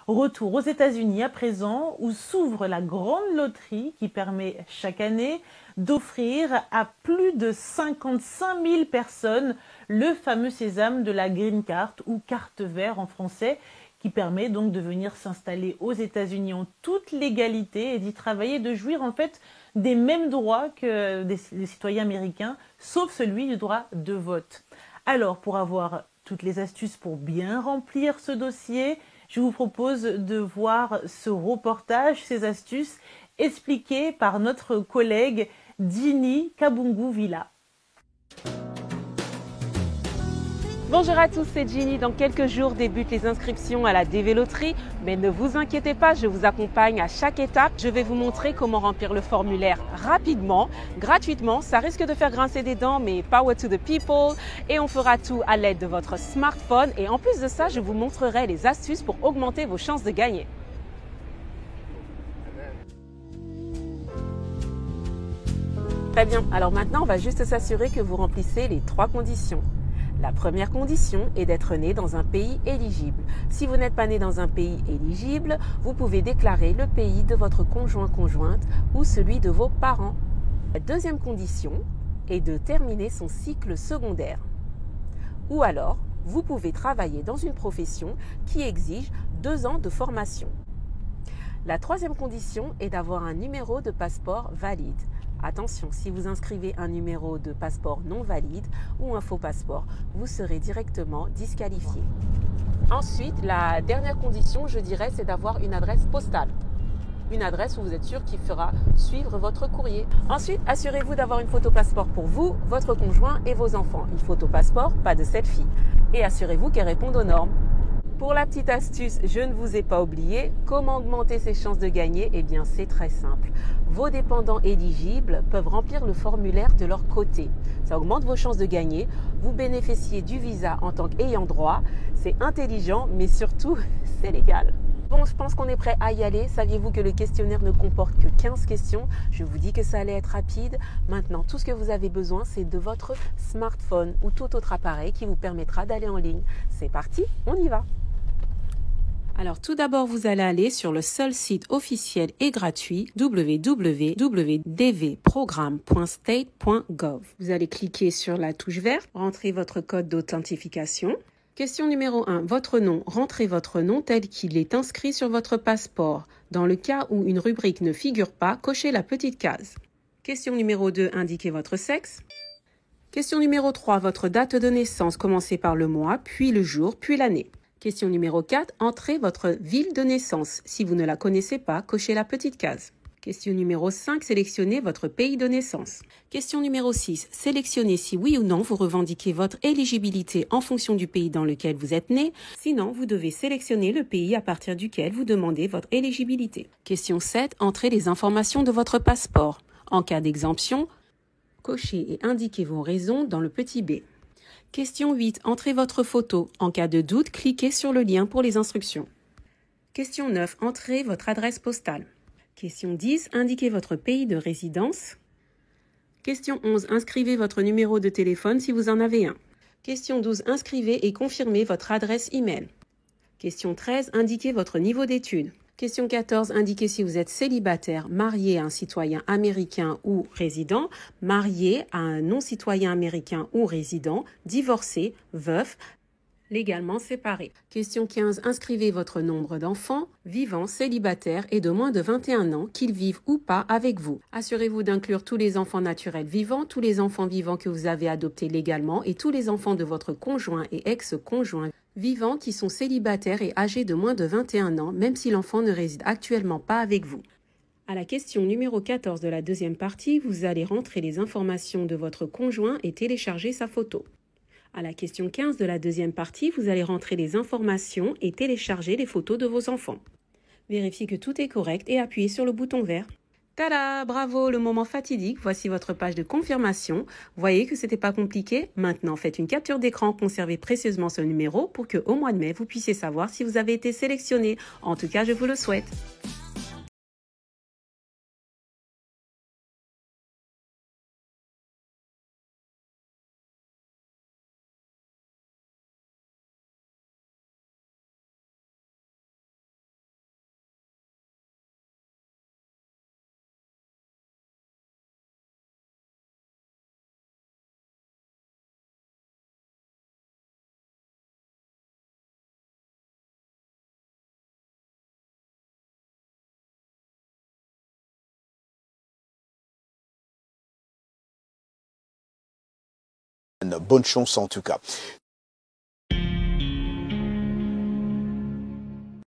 Retour aux États-Unis à présent, où s'ouvre la grande loterie qui permet chaque année d'offrir à plus de 55 000 personnes le fameux sésame de la Green Card ou carte vert en français, qui permet donc de venir s'installer aux États-Unis en toute légalité et d'y travailler, de jouir en fait des mêmes droits que les citoyens américains, sauf celui du droit de vote. Alors, pour avoir toutes les astuces pour bien remplir ce dossier, je vous propose de voir ce reportage, ces astuces, expliquées par notre collègue Dini Kabungu Villa. Bonjour à tous, c'est Ginny. Dans quelques jours débutent les inscriptions à la DV Loterie, mais ne vous inquiétez pas, je vous accompagne à chaque étape. Je vais vous montrer comment remplir le formulaire rapidement, gratuitement. Ça risque de faire grincer des dents, mais power to the people. Et on fera tout à l'aide de votre smartphone. Et en plus de ça, je vous montrerai les astuces pour augmenter vos chances de gagner. Très bien, alors maintenant on va juste s'assurer que vous remplissez les 3 conditions. La première condition est d'être né dans un pays éligible. Si vous n'êtes pas né dans un pays éligible, vous pouvez déclarer le pays de votre conjoint-conjointe ou celui de vos parents. La deuxième condition est de terminer son cycle secondaire. Ou alors, vous pouvez travailler dans une profession qui exige 2 ans de formation. La troisième condition est d'avoir un numéro de passeport valide. Attention, si vous inscrivez un numéro de passeport non valide ou un faux passeport, vous serez directement disqualifié. Ensuite, la dernière condition, je dirais, c'est d'avoir une adresse postale. Une adresse où vous êtes sûr qu'il fera suivre votre courrier. Ensuite, assurez-vous d'avoir une photo passeport pour vous, votre conjoint et vos enfants. Une photo passeport, pas de selfie. Et assurez-vous qu'elle réponde aux normes. Pour la petite astuce, je ne vous ai pas oublié, comment augmenter ses chances de gagner? Eh bien, c'est très simple. Vos dépendants éligibles peuvent remplir le formulaire de leur côté. Ça augmente vos chances de gagner. Vous bénéficiez du visa en tant qu'ayant droit. C'est intelligent, mais surtout, c'est légal. Bon, je pense qu'on est prêt à y aller. Saviez-vous que le questionnaire ne comporte que 15 questions? Je vous dis que ça allait être rapide. Maintenant, tout ce que vous avez besoin, c'est de votre smartphone ou tout autre appareil qui vous permettra d'aller en ligne. C'est parti, on y va! Alors tout d'abord, vous allez aller sur le seul site officiel et gratuit www.dvprogramme.state.gov. Vous allez cliquer sur la touche verte, rentrez votre code d'authentification. Question numéro 1, votre nom. Rentrez votre nom tel qu'il est inscrit sur votre passeport. Dans le cas où une rubrique ne figure pas, cochez la petite case. Question numéro 2, indiquez votre sexe. Question numéro 3, votre date de naissance. Commencez par le mois, puis le jour, puis l'année. Question numéro 4, entrez votre ville de naissance. Si vous ne la connaissez pas, cochez la petite case. Question numéro 5, sélectionnez votre pays de naissance. Question numéro 6, sélectionnez si oui ou non vous revendiquez votre éligibilité en fonction du pays dans lequel vous êtes né. Sinon, vous devez sélectionner le pays à partir duquel vous demandez votre éligibilité. Question 7, entrez les informations de votre passeport. En cas d'exemption, cochez et indiquez vos raisons dans le petit b. Question 8. Entrez votre photo. En cas de doute, cliquez sur le lien pour les instructions. Question 9. Entrez votre adresse postale. Question 10. Indiquez votre pays de résidence. Question 11. Inscrivez votre numéro de téléphone si vous en avez un. Question 12. Inscrivez et confirmez votre adresse email. Question 13. Indiquez votre niveau d'études. Question 14, indiquez si vous êtes célibataire, marié à un citoyen américain ou résident, marié à un non-citoyen américain ou résident, divorcé, veuf, légalement séparé. Question 15, inscrivez votre nombre d'enfants, vivants, célibataires et de moins de 21 ans, qu'ils vivent ou pas avec vous. Assurez-vous d'inclure tous les enfants naturels vivants, tous les enfants vivants que vous avez adoptés légalement et tous les enfants de votre conjoint et ex-conjoint vivants qui sont célibataires et âgés de moins de 21 ans, même si l'enfant ne réside actuellement pas avec vous. À la question numéro 14 de la deuxième partie, vous allez rentrer les informations de votre conjoint et télécharger sa photo. À la question 15 de la deuxième partie, vous allez rentrer les informations et télécharger les photos de vos enfants. Vérifiez que tout est correct et appuyez sur le bouton vert. Tada! Bravo, le moment fatidique. Voici votre page de confirmation. Voyez que c'était pas compliqué. Maintenant, faites une capture d'écran, conservez précieusement ce numéro pour que au mois de mai, vous puissiez savoir si vous avez été sélectionné. En tout cas, je vous le souhaite. Bonne chance en tout cas.